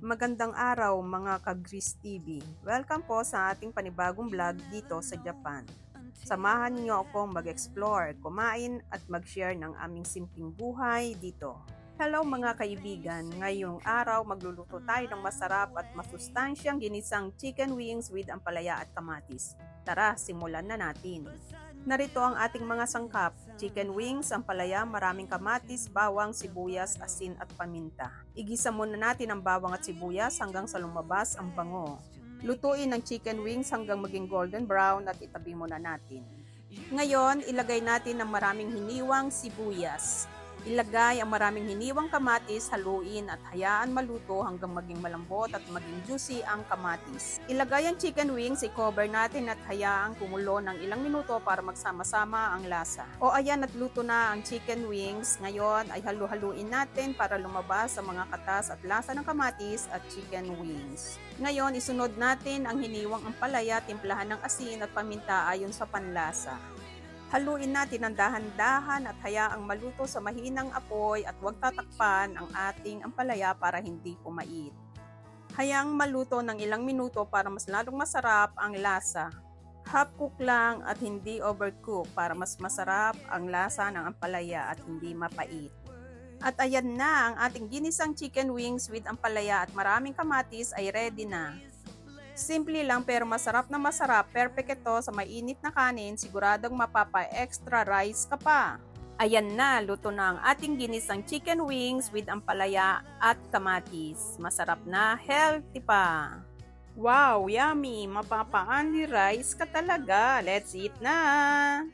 Magandang araw mga ka-Gris TV. Welcome po sa ating panibagong vlog dito sa Japan. Samahan niyo akong mag-explore, kumain at mag-share ng aming simpleng buhay dito. Hello mga kaibigan, ngayong araw magluluto tayo ng masarap at masustansyang ginisang chicken wings with ampalaya at kamatis. Tara, simulan na natin. Narito ang ating mga sangkap: chicken wings, ampalaya, maraming kamatis, bawang, sibuyas, asin at paminta. Igisa muna natin ang bawang at sibuyas hanggang sa lumabas ang bango. Lutuin ang chicken wings hanggang maging golden brown at itabi muna natin. Ngayon, ilagay natin ang maraming hiniwang sibuyas. Ilagay ang maraming hiniwang kamatis, haluin at hayaan maluto hanggang maging malambot at maging juicy ang kamatis. Ilagay ang chicken wings, i-cover natin at hayaang kumulo ng ilang minuto para magsama-sama ang lasa. O ayan, at luto na ang chicken wings. Ngayon ay halu-haluin natin para lumabas ang mga katas at lasa ng kamatis at chicken wings. Ngayon, isunod natin ang hiniwang ampalaya, timplahan ng asin at paminta ayon sa panlasa. Haluin natin ng dahan-dahan at hayaang maluto sa mahinang apoy at huwag tatakpan ang ating ampalaya para hindi pumait. Hayaang maluto ng ilang minuto para mas lalong masarap ang lasa. Half cook lang at hindi overcook para mas masarap ang lasa ng ampalaya at hindi mapait. At ayan na, ang ating ginisang chicken wings with ampalaya at maraming kamatis ay ready na. Simple lang pero masarap na masarap. Perfect ito sa mainit na kanin. Siguradong mapapa-extra rice ka pa. Ayan na, luto na ang ating ginisang chicken wings with ampalaya at kamatis. Masarap na, healthy pa. Wow, yummy! Mapapa-only rice ka talaga. Let's eat na!